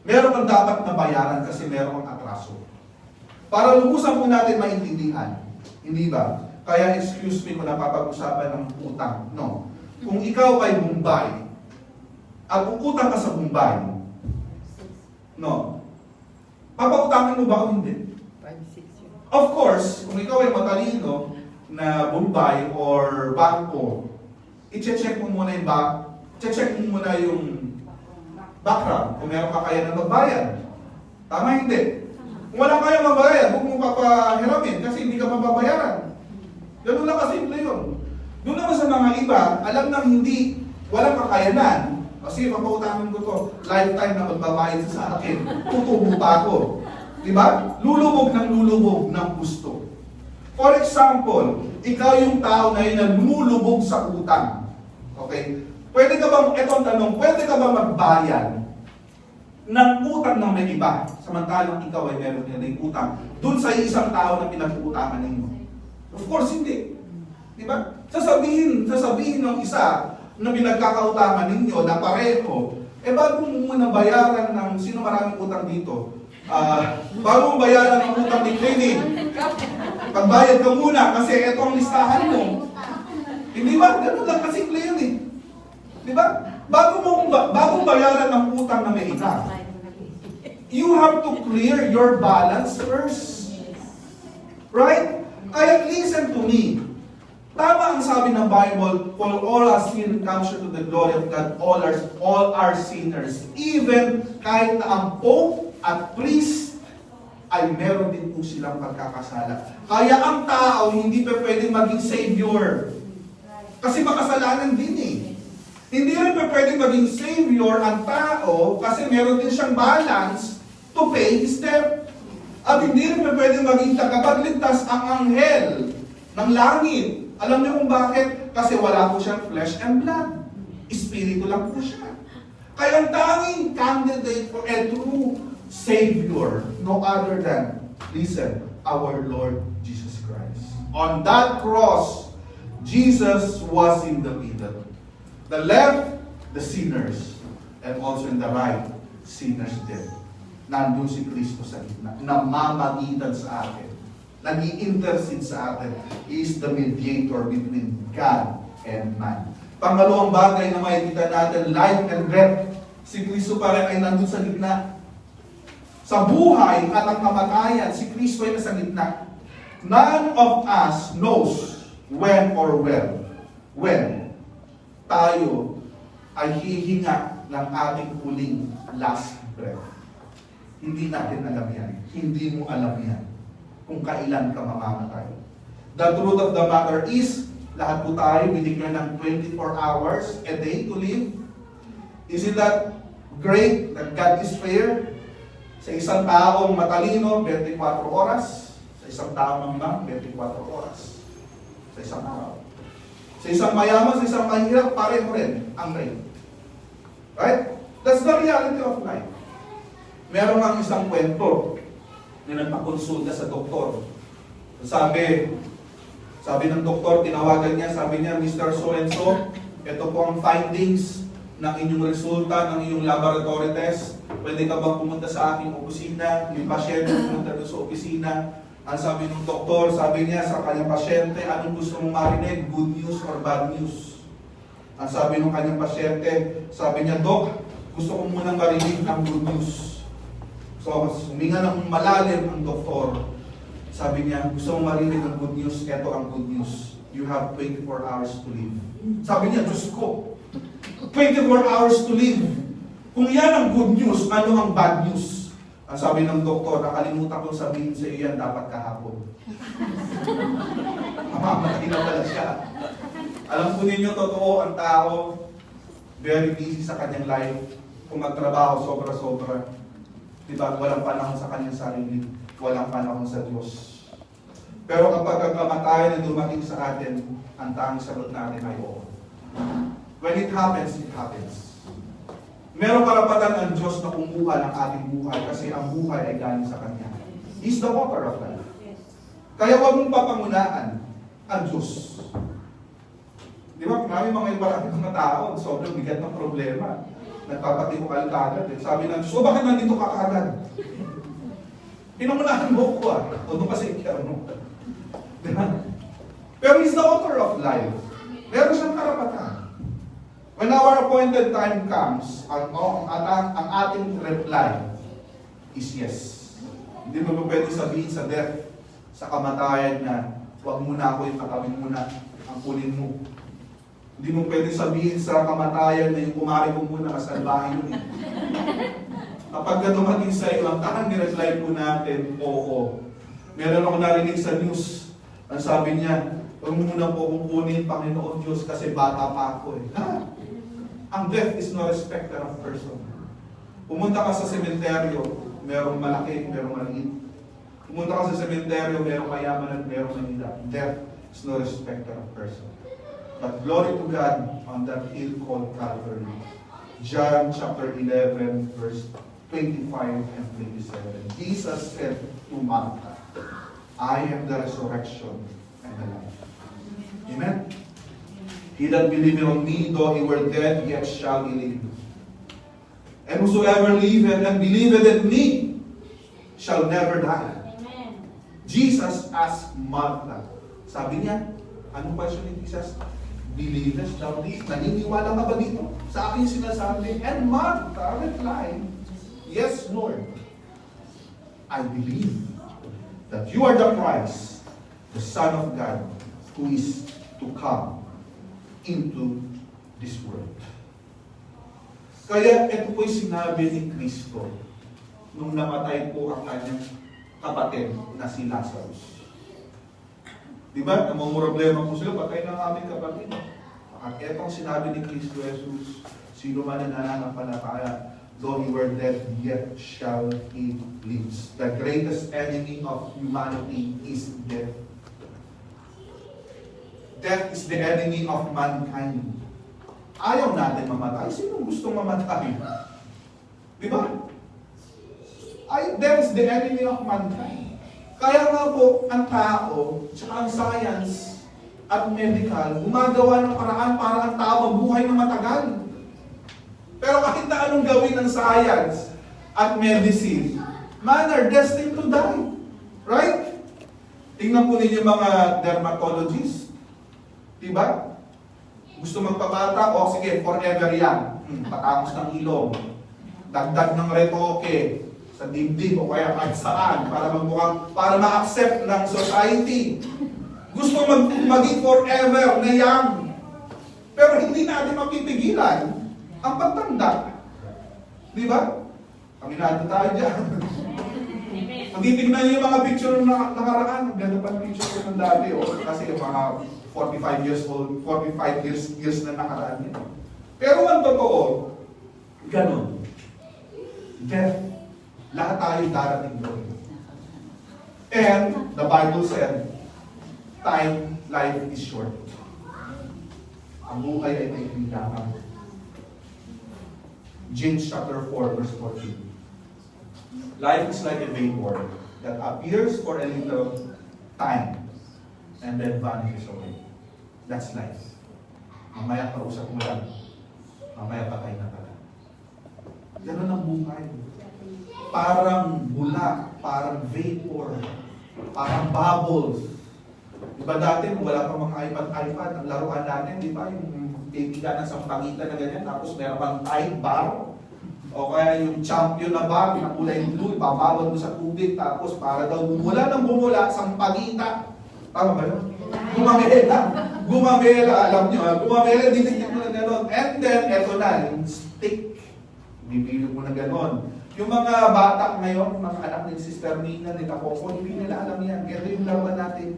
Meron kang dapat na bayaran kasi meron kang atraso. Para lubusan po natin maintindihan. Hindi ba? Kaya excuse me kung napapag-usapan ng utang. No. Kung ikaw ay Bombay, at utang ka sa Bombay, no. Papautangin mo ba o hindi?
5-6 yun.
Of course, kung ikaw ay matalino na Bombay or bangko, i-check mo muna yung check mo muna yung background kung meron ka kaya na magbayad. Tama hindi? Kung wala kaya magbayad, huwag mo papahiramin kasi hindi ka mababayaran. Ganun lang kasimple yun. Doon naman sa mga iba, alam nang hindi, walang kakayanan. Kasi mapautangan ko to, lifetime na magbabayad sa akin, tutubo pa ako. Diba? Lulubog ng gusto. For example, ikaw yung tao na yun na lumulubog sa utang. Okay? Pwede ka bang, etong tanong, pwede ka ba magbayad ng utang ng may iba, samantalang ikaw ay meron ng utang dun sa isang tao na pinag-uutangan ninyo? Of course, hindi. Di ba? Sasabihin ng isa na pinagkakautangan ninyo na pareho, bago mo muna bayaran ng, sino maraming utang dito? Bago mo bayaran ng utang ni Clinic, pagbayad ka muna kasi ito ang listahan mo. Hindi ba? Ganun lang kasi yun eh. Di ba? Bago bayaran ng utang na may ina, you have to clear your balance first. Right? Kaya listen to me. Tama ang sabi ng Bible, for all our sin comes to the glory of God, all are sinners. Even kahit na ang Pope at priest ay meron din po silang pagkakasala. Kaya ang tao hindi pa pwedeng maging savior. Kasi makasalanan din eh. Hindi rin pa pwedeng maging savior ang tao kasi meron din siyang balance to pay his debt. At hindi rin pa pwedeng maging tagapagligtas ang anghel ng langit. Alam niyo kung bakit? Kasi wala po siyang flesh and blood. Espiritu lang po siya. Kaya ang tanging candidate for a true Savior, no other than, listen, our Lord Jesus Christ. On that cross, Jesus was in the middle. The left, the sinners. And also in the right, sinners dead. Nandun si Kristo sa gitna. Namamagitan sa atin. Nag-i-intercede sa atin. He is the mediator between God and man. Pangalawang bagay na makikita natin, life and death. Si Kristo pa rin ay nandun sa gitna. Sa buhay at ang kamatayan, si Kristo ay nasa gitna. None of us knows when tayo ay hihinga ng ating huling last breath. Hindi natin alam yan. Hindi mo alam yan kung kailan ka mamamatay. The truth of the matter is, lahat po tayo binigyan ng 24 hours a day to live. Isn't that great that God is fair? Sa isang taong matalino, 24 oras. Sa isang taong mambang, 24 oras. Sa isang araw. Sa isang mayaman, sa isang mahirap, pareho rin ang rate. Right? That's the reality of life. Meron ang isang kwento na nagpakonsulta sa doktor. Sabi ng doktor, tinawagan niya, sabi niya, Mr. So-and-so, ito po ang findings ng inyong resulta, ng inyong laboratory test. Pwede ka bang pumunta sa aking opisina? Yung pasyente pumunta doon sa opisina. Ang sabi ng doktor, sabi niya sa kanyang pasyente, anong gusto mong marinig? Good news or bad news? Ang sabi ng kanyang pasyente, sabi niya, Dok, gusto ko munang marinig ang good news. So, huminga ng malalim ang doktor. Sabi niya, gusto mong marinig ang good news? Ito ang good news. You have 24 hours to live. Sabi niya, Diyos ko, 24 hours to live. Kung yan ang good news, ano ang bad news? Ang sabi ng doktor, nakalimutan kong sabihin sa iyo yan dapat kahapon. Mamamatay na pala siya. Alam po ninyo, totoo ang tao, very busy sa kanyang life. Kung magtrabaho, sobra-sobra. Diba? Walang panahon sa kanyang sarili. Walang panahon sa Diyos. Pero kapag ang kamatayan na dumating sa atin, ang tanging sagot natin ay oo. When it happens, it happens. Merong karapatan ang Diyos na kumuha ng ating buhay kasi ang buhay ay galing sa Kanya. He's the author of life. Kaya huwag mong papangunahan ang Diyos. Di ba? Marami mga tao, sobrang bigat ng problema. Nagpapatiko ka agad. Sabi ng Diyos, bakit nandito ka kaagad? Pinangunahan mo ko O doon kasi ikiyar mo. Pero He's the author of life. Meron siyang karapatan. When our appointed time comes, ang ating reply is yes. Hindi mo pwede sabihin sa death, sa kamatayan na, huwag muna ako, itakawin muna, ang kunin mo. Hindi mo pwede sabihin sa kamatayan na yung kumari mo muna, kasalbahin mo. Kapag dumating sa iyo, ang tanang ni-reply po natin, oo. Meron ako narinig sa news, ang sabi niya, huwag muna po kong kunin, Panginoon Diyos, kasi bata pa ako eh. Ha? Ang death is no respecter of person. Pumunta ka sa sementeryo, merong malaki, merong maliit. Pumunta ka sa sementeryo, merong mayaman at merong mahirap. Death is no respecter of person. But glory to God on that hill called Calvary. John chapter 11, verse 25 and 27. Jesus said to Martha, I am the resurrection and the life. Amen? He that believeth on me, though he were dead, yet shall he live. And whosoever liveth and believeth in me shall never die.
Amen.
Jesus asked Martha. Sabi niya, anong question ni Jesus? Believest thou this? Naniniwala ka ba dito? Sa aking sinasabi. And Martha replied, yes, Lord. I believe that you are the Christ, the Son of God, who is to come into this world. Kaya ito po'y sinabi ni Kristo nung namatay po ang kanyang kapatid na si Lazarus. Diba? Namumroblema po sila, patay na ang aming kapatid. At etong sinabi ni Kristo Jesus, sino man na nananampalataya, though he were dead, yet shall he live. The greatest enemy of humanity is death. Death is the enemy of mankind. Ayaw natin mamatay. Sino gustong mamatay? Di ba? Death is the enemy of mankind. Kaya nga po, ang tao, tsaka ang science at medical, gumagawa ng paraan para ang tao mabuhay ng matagal. Pero kahit na anong gawin ng science at medicine, man are destined to die. Right? Tingnan po ninyo mga dermatologists. Diba? Gusto magpabata, o sige, forever yan. Patangos ng ilong. Dagdag ng retoke sa dibdib o kaya kahit saan para ma-accept ng society. Gusto maging forever na young. Pero hindi natin mapipigilan ang pagtanda. Diba? Aminado tayo dyan. Kung titignan niyo yung mga picture na nakaraan, ganda pa ang picture ko ng dati. Kasi yung mga 45 years old, 45 years na nakaraan yun. Pero ang totoo, ganun. Death. Lahat tayo darating doon. And the Bible said, life is short. Ang buhay ay may lamang. James chapter 4, verse 14. Life is like a vapor that appears for a little time and then vanishes away. That's life. Mamaya kausap mo lang. Mamaya patay na pala. Ganun ang buhay. Parang bula, parang vapor, parang bubbles. Diba dati, wala pa mga iPad, ang laruan natin, di ba? Yung bibigan ng sampagitan na ganyan, tapos meron pang Tide bar. O kaya yung champion na bar, na kulay blue, ipabawal mo sa tubig, tapos para daw bumula ng bumula, sampagita. Tama ba yun? Gumamela, alam nyo, gumamela, dinikit mo na gano'n. And then, eto na, yung stick. Bibili mo na gano'n. Yung mga bata ngayon, mga anak ni Sister Nina, ni Takoko, hindi nila alam yan. Ito yung laruan natin.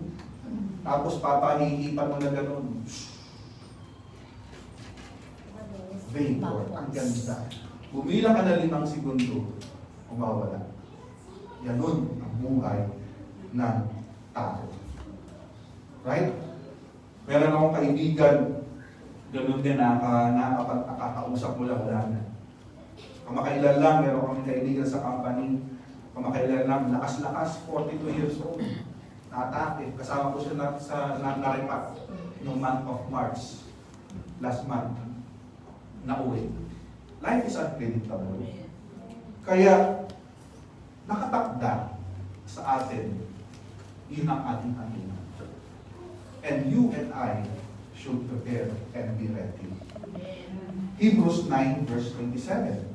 Tapos papahihipan mo na gano'n. Vapor, ang ganda. Bumilang ka na 5 segundo, umawala. Yanun ang buhay ng tao. Right? Meron akong kaibigan, ganun din nakakausap mo lang, wala na. Kamakailan lang, meron akong kaibigan sa company, kamakailan lang, lakas-lakas, 42 years old. Naatake. Kasama ko siya sa naripat noong month of March. Last month. Nauwi. Life is unpredictable. Kaya, nakatakda sa atin, yun ang ating atina. And you and I should prepare and be ready. Hebrews 9 verse 27.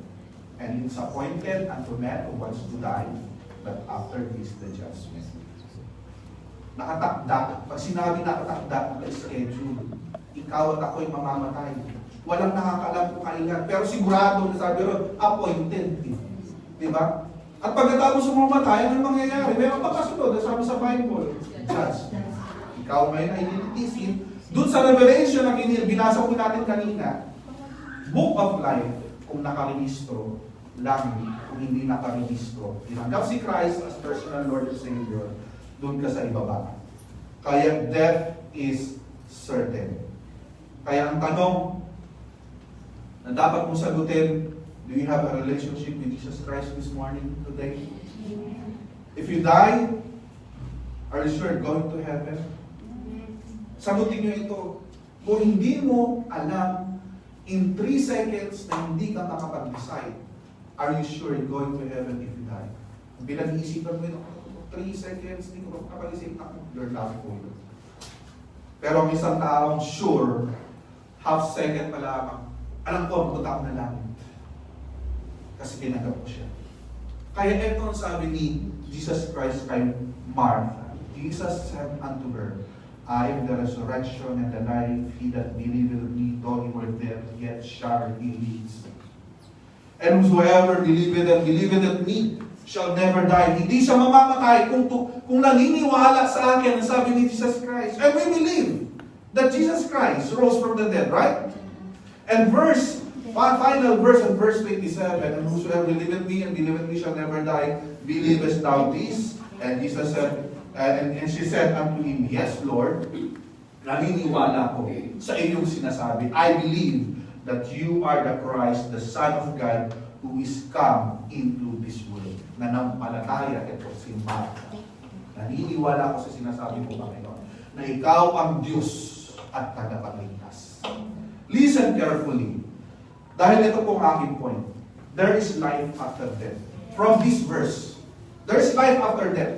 And it's appointed unto man who wants to die, but after this the judgment. Nakatakda. Pag sinabi nakatakda, naka-schedule. Ikaw at ako'y mamamatay. Walang nakakalam kung kailan. Pero sigurado na sabi ron, appointed. Diba? At pagkatapos mo mamatay, ano mangyayari? May mapakasunod. Sabi sa Bible, judgment. Ikaw ngayon ay nilitisin. Doon sa Revelation na binasa ko natin kanina, Book of Life, kung nakarehistro lang, kung hindi nakarehistro. Tinanggap si Christ as personal Lord and Savior, doon ka sa ibaba. Kaya death is certain. Kaya ang tanong na dapat mong sagutin, Do you have a relationship with Jesus Christ this morning, today? If you die, are you sure going to heaven? Sagutin nyo ito. Kung hindi mo alam, in 3 seconds na hindi ka makapag-decide, are you sure you're going to heaven if you die? Bilang isipan mo ito, 3 seconds, hindi ko makapag-isip na you're not for you. Pero ang isang taong sure, half second pa lamang, alam ko, pupunta ako na langit. Kasi pinagap ko siya. Kaya ito ang sabi ni Jesus Christ kay Martha. Jesus said unto her, I am the resurrection and the life. He that believeth in me, though he were dead, yet shall he live. And whosoever believeth in me, shall never die. Hindi siya mamamatay kung naniniwala sa akin, ang sabi ni Jesus Christ. And we believe that Jesus Christ rose from the dead, right? And final verse in verse 27, and whosoever believeth me and believeth me shall never die. Believest thou this? And Jesus said, and she said unto him, Yes, Lord, naniniwala ko sa iyong sinasabi. I believe that you are the Christ, the Son of God, who is come into this world. Nanampalataya ito si Martha. Naniniwala ko sa sinasabi ko, Panginoon, na ikaw ang Diyos at tagapagligtas. Listen carefully. Dahil ito pong aking point. There is life after death. From this verse, there is life after death.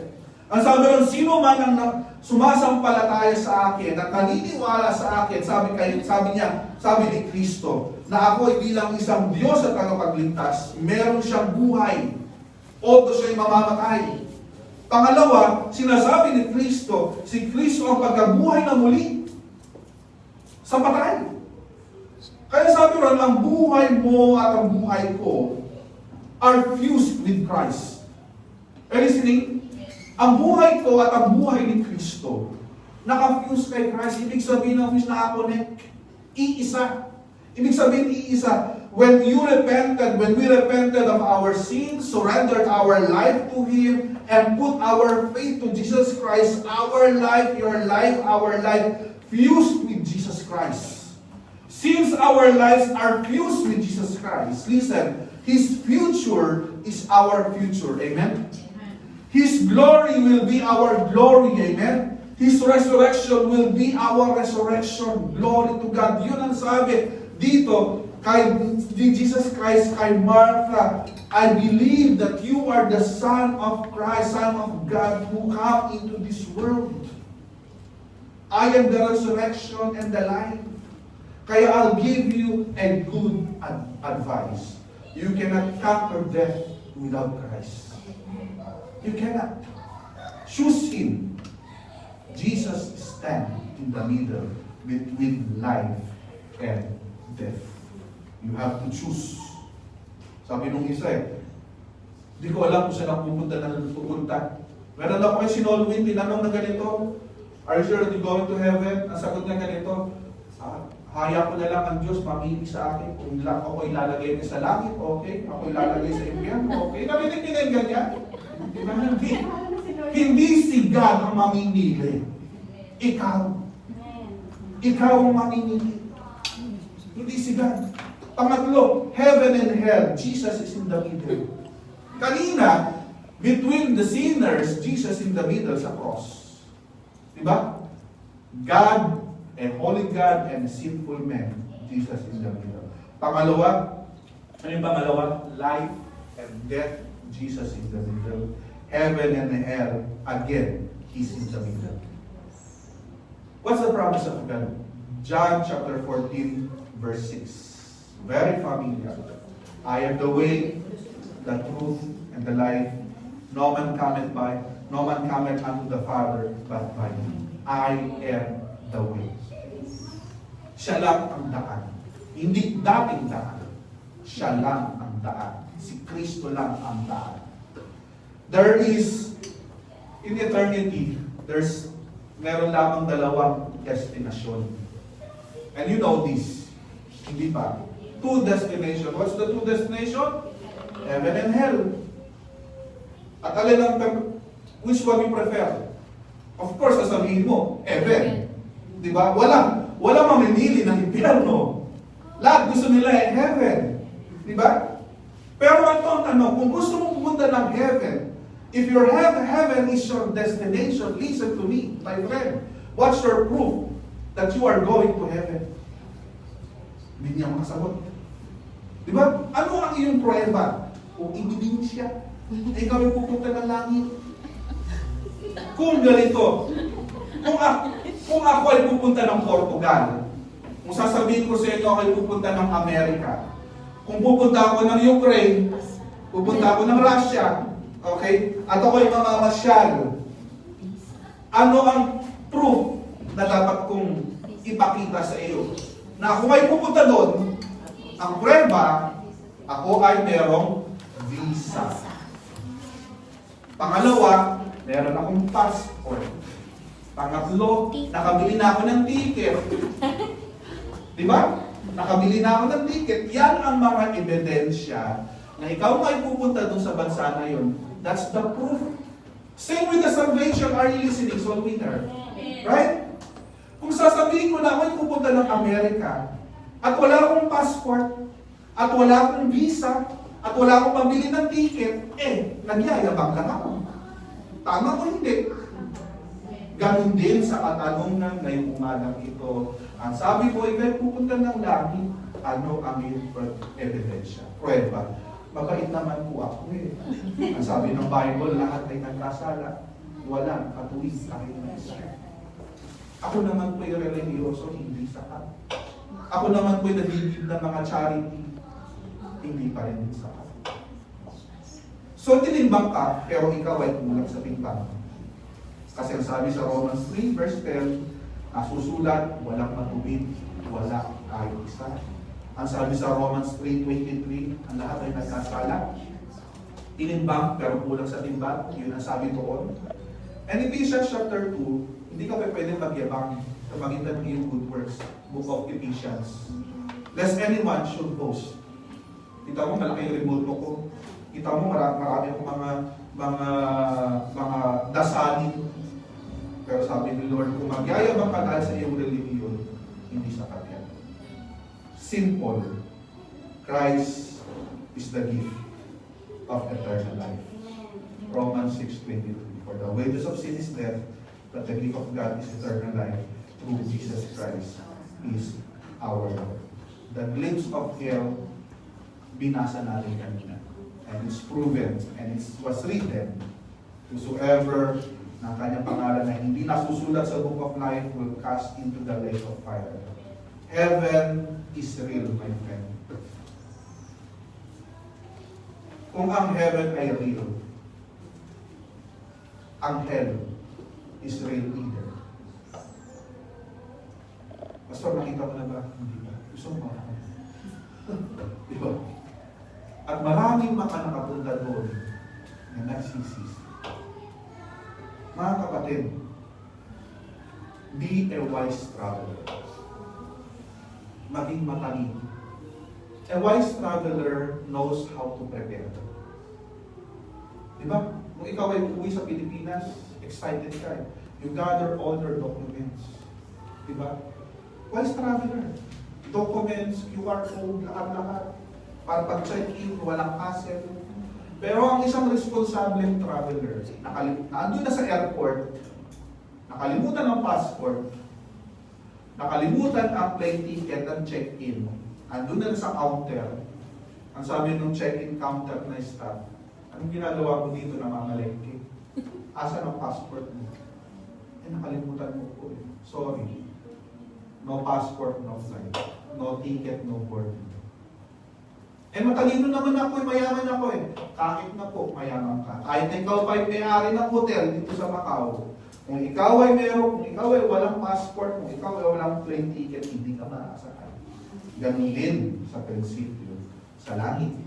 Ang sabi ron, sino man ang sumasampalataya sa akin at naniniwala sa akin, sabi ni Kristo, na ako ay bilang isang Diyos at tagapagligtas, meron siyang buhay. Although siya'y mamamatay. Pangalawa, sinasabi ni Kristo, si Kristo ang pagkabuhay na muli sa patay. Kaya sabi ron, ang buhay mo at ang buhay ko are fused with Christ. Are you listening? Ang buhay ko at ang buhay ni Kristo, naka-fuse kay Christ. Ibig sabihin ng fuse na connect. Iisa. Ibig sabihin iisa. When we repented of our sins, surrendered our life to Him, and put our faith to Jesus Christ, our life, your life, our life, fused with Jesus Christ. Since our lives are fused with Jesus Christ, listen, His future is our future. Amen? His glory will be our glory. Amen? His resurrection will be our resurrection. Glory to God. Yun ang sabi dito kay Jesus Christ, kay Martha. I believe that you are the Son of Christ, Son of God, who come into this world. I am the resurrection and the life. Kaya I'll give you a good advice. You cannot conquer death without Christ. You cannot. Choose Him. Jesus stands in the middle between life and death. You have to choose. Sabi nung isa di ko alam kung saan ako pupunta. Meron ako kay Sinolwin, tinanong na ganito, are you sure that you're going to heaven? Ang sagot niya ganito, haya ko na lang ang Diyos mamili sa akin. Kung ako ilalagay niya sa langit, okay. Ako ilalagay sa impyerno, okay. Narinig niya yung ganyan? Hindi si God ang mamimili. Ikaw. Ikaw ang mamimili. Hindi si God. Pangatlo, heaven and hell. Jesus is in the middle. Kanina, between the sinners, Jesus in the middle sa cross. Diba? God, a holy God, and a sinful man. Jesus in the middle. Pangalawa, ano yung pangalawa? Life and death. Jesus in the middle. Heaven and hell, again, He's in the middle. What's the promise of God? John chapter 14, verse 6. Very familiar. I am the way, the truth, and the life. No man cometh unto the Father but by me. I am the way. Siya lang ang daan. Hindi dating daan. Siya lang ang daan. Si Kristo lang ang daan. There is, in eternity, meron lamang dalawang destinasyon. And you know this. Hindi ba? 2 destinations. What's the 2 destination? Heaven and hell. At alin ang, which one you prefer? Of course, sasabihin mo, heaven. Di ba? Walang mamimili ng impyerno. Lahat gusto nila heaven. Di ba? Pero ito ang tanong, kung gusto mong pumunta ng heaven, if your heaven is your destination, listen to me, my friend. What's your proof that you are going to heaven? Hindi niya makasagot. Di ba? Ano ang iyong prueba? Kung ebidensya, ikaw ay pupunta ng langit. Kung ganito, kung ako ay pupunta ng Portugal, kung sasabihin ko sa inyo ako ay pupunta ng Amerika, kung pupunta ako ng Ukraine, pupunta ako ng Russia, okay? At ako ay mamamasyal, ano ang proof na dapat kong ipakita sa iyo? Na kung ay pupunta doon, ang prueba, ako ay merong visa. Pangalawa, meron akong passport. Pangatlo, nakabili na ako ng ticket. Di ba? Nakabili na ako ng ticket. Yan ang mga ebidensya na ikaw ay pupunta doon sa bansa na yun. That's the proof. Same with the salvation. Are you listening? So winner. Right? Kung sasabihin ko na ako ay pupunta ng Amerika, at wala akong passport, at wala akong visa, at wala akong pambili ng ticket, nagyayabang lang ako. Tama o hindi? Ganun din sa katanungan ngayong umagang ito. Ang sabi ko, ikay pupunta ng langit, ano ang iyong ebidensya? Prueba. Mabait naman po ako eh. Ang sabi ng Bible, lahat ay nagkasala. Walang katuwid kahit na isa. Ako naman po'y religyoso, hindi sapat. Ako naman po'y nagigib ng mga charity, hindi pa rin sapat. So, tinimbang ka, pero ikaw ay kulang sa timbang. Kasi ang sabi sa Romans 3, verse 10, nasusulat, walang matubig, wala kahit isa. Ang sabi sa Romans 3:23, ang lahat ay nagkasala. Tinimbang, pero kulang sa timbang. Yun ang sabi doon. And Ephesians chapter 2, hindi ka pwede magyabang sa magitan ng iyong good works. Book of Ephesians. Lest anyone should boast. Kita mo, malaki yung remote ko. Kita mo, marami akong mga dasalin. Pero sabi ni Lord, kung magyayabang ka dahil sa iyong religion, hindi sapat yan. Simple. Christ is the gift of eternal life. Romans 6:23. For the wages of sin is death, but the gift of God is eternal life through Jesus Christ is our Lord. The glimpse of hell, binasa natin kanina. And it's proven, and it was written, whosoever ng kanyang pangalan na hindi nasusulat sa book of life will cast into the lake of fire. Heaven is real, my friend. Kung ang heaven ay real, ang hell is real either. Pastor, nakita mo na ba? Hindi ba? Gusto mo ba? Diba? At maraming mga nakapunta doon na nagsisisi. Mga kapatid, be a wise traveler. Maging matalino. A wise traveler knows how to prepare. Diba? Kung ikaw ay uuwi sa Pilipinas, excited ka eh. You gather all your documents. Diba? Wise traveler. Documents, QR code, lahat-lahat. Para pag-check-in, walang hassle. Pero ang isang responsible traveler, nandun na sa airport, nakalimutan ang passport, nakalimutan ang plane ticket at check-in, andun na sa counter, ang sabi ng check-in counter na staff, anong ginagawa mo dito na mamalengke? Asan ang passport mo? Nakalimutan mo po eh. Sorry. No passport, no flight. No ticket, no boarding. Matalino naman ako, mayaman ako eh. Kahit na po, mayaman ka. Kahit ikaw pa ay may-ari ng hotel dito sa Macau, kung ikaw ay meron, kung ikaw ay walang passport, kung ikaw ay walang plane ticket, hindi ka maasakay. Ganun din sa prinsipyo sa langit.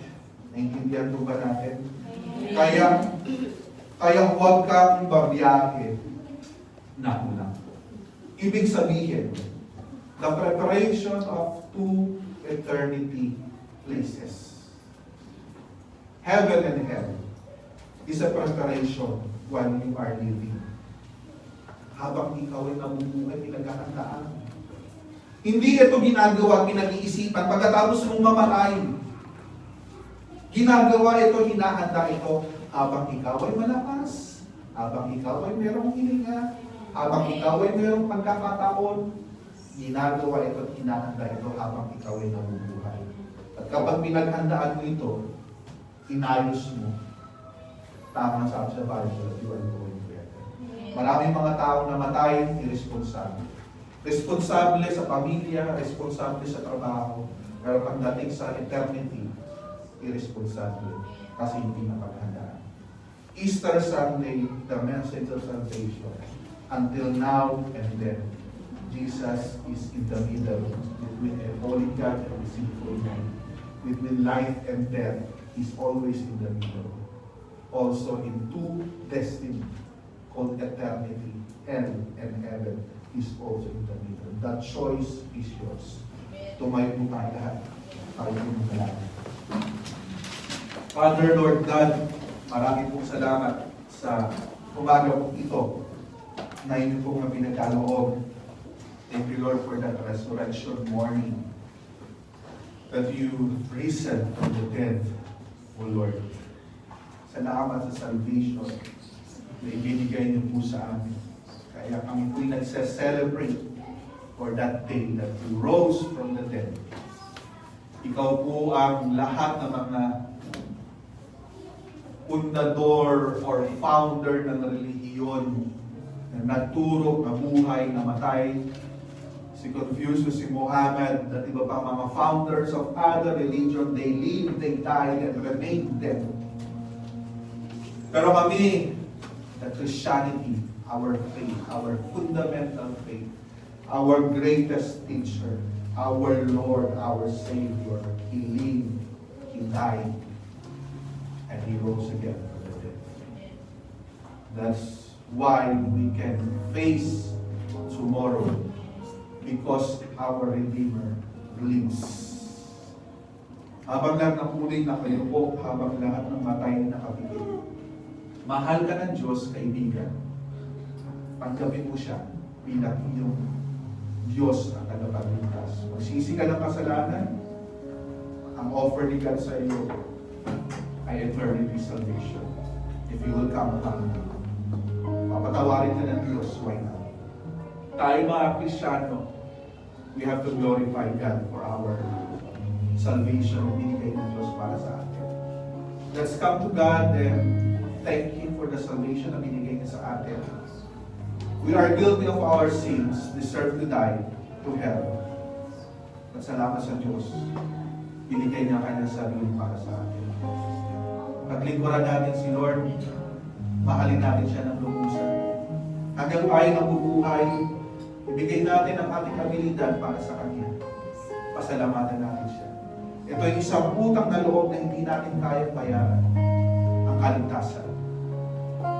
Naintindihan po ba natin? Kaya huwag kang babiyahe na kulang. Ibig sabihin, the preparation of two eternity places. Heaven and hell is a preparation while you are living. Habang ikaw ay nabubuhay, pinaghahandaan. Hindi ito ginagawa, pinag-iisipan pagkatapos mong mamatay. Ginagawa ito, hinahanda ito habang ikaw ay malakas, habang ikaw ay merong hininga, habang ikaw ay merong pagkakataon. Ginagawa ito at hinahanda ito habang ikaw ay nabubuhay. At kapag pinaghandaan mo ito, inayos mo. Tama sabi sa Bible that you are going better. Maraming mga taong namatay, irresponsable. Responsable sa pamilya, responsable sa trabaho, pero pagdating sa eternity, irresponsable kasi hindi napaghandaan. Easter Sunday, the message of salvation. Until now and then, Jesus is in the middle between a holy God and a sinful man. Between life and death, He's always in the middle. Also in two destiny called eternity, hell and heaven, is also in the middle. That choice is yours. Tumayo po tayo lahat. Tayo po manalangin. Father, Lord God, marami pong salamat sa umaga po ito na inyo pong pinagkaloob. Thank you, Lord, for that resurrection morning that you risen from the dead, O Lord. Salamat sa salvation na ibinigay niyo po sa amin. Kaya kami po'y nagse-celebrate for that day that you rose from the dead. Ikaw po ang lahat ng mga fundador or founder ng relihiyon na nagturo, nabuhay, namatay. Si Confucius, si Muhammad, at iba pang mga founders of other religion, they lived, they died, and remained dead. Pero kami, the Christianity, our faith, our fundamental faith, our greatest teacher, our Lord, our Savior, He lived, He died, and He rose again from the dead. That's why we can face tomorrow, because our Redeemer lives. Habang lahat ng kulay nakayuko, habang lahat ng matay nakapigil. Mahal ka ng Diyos, kaibigan. Tanggapin mo siya bilang iyong Diyos na tagapagligtas. Magsisi ka ng kasalanan, ang offer ni God sa iyo ay eternity salvation. If you will come humbly, papatawarin ka ng Diyos, why not? Tayo mga Kristiyano, we have to glorify God for our salvation na binigay ng Diyos para sa atin. Let's come to God and thank Him for the salvation na binigay niya sa atin. We are guilty of our sins, deserve to die to hell. At salamat sa Diyos, binigay niya kanyang sarili para sa atin. Paglingkuran natin si Lord, mahalin natin siya ng lubusan. Hanggang tayo nabubuhay, ibigay natin ang ating abilidad para sa Kanya. Pasalamatan natin siya. Ito ay isang utang na loob na hindi natin kayang bayaran. Ang kaligtasan.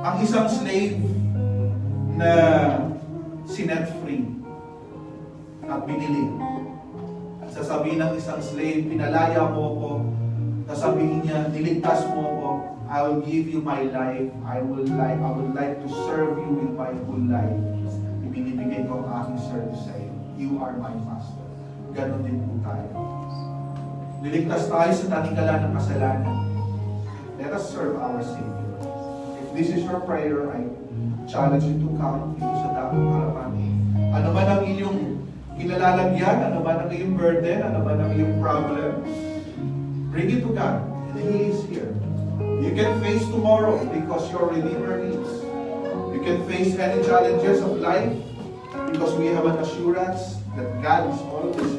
Ang isang slave na sinet free at binili. At sasabihin ng isang slave, pinalaya mo ko. Sasabihin niya, niligtas mo ko. I will give you my life. I would like to serve you with my whole life. Ibinibigay ko ang aking service sa iyo. You are my master. Ganon din po tayo. Niligtas tayo sa tanikala ng kasalanan. Let us serve our Savior. If this is your prayer, I challenge you to come dito sa dakong harapan. Ano man ang iyong kinalalagyan, ano man ang iyong burden, ano man ang iyong problem, bring it to God, and He is here. You can face tomorrow because your Redeemer lives. You can face any challenges of life because we have an assurance that God is always